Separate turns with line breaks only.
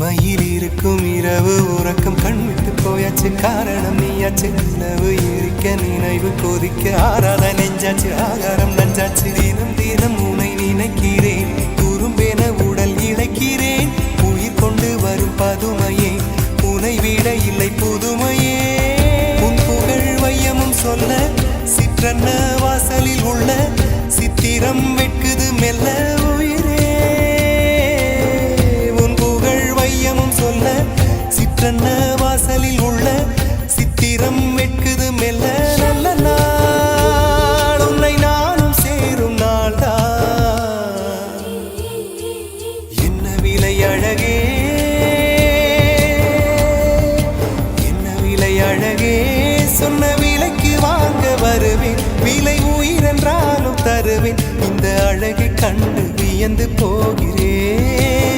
மயில் இருக்கும் இரவு உறக்கம் கண் விட்டு போயாச்சு காரணம் நீயாச்சு நிலவு இருக்க நினைவு கொதிக்க ஆறாத நெஞ்சாச்சு ஆகாரம் நஞ்சாச்சு தினம் தினம் உனை நினைக்கிறேன் துரும்பென உடல் இழைக்கிறேன் உயிர் கொண்டு வரும் பதுமையே உனை விட இல்லை புதுமையே உன் புகழ் வையமும் சொல்ல சிற்றன்ன வாசலில் உள்ள சித்திரம் வெட்குது மெல்ல சிற்றன்ன வாசலில் உள்ள சித்திரம் வெட்குது மெல்ல நல்ல நாள் உன்னை நானும் சேரும் நாள்தான் என்ன விலை அழகே என்ன விலை அழகே சொன்ன விலைக்கு வாங்க வருவேன் விலை உயிரென்றாலும் தருவேன் இந்த அழகை கண்டு வியந்து போகிறேன்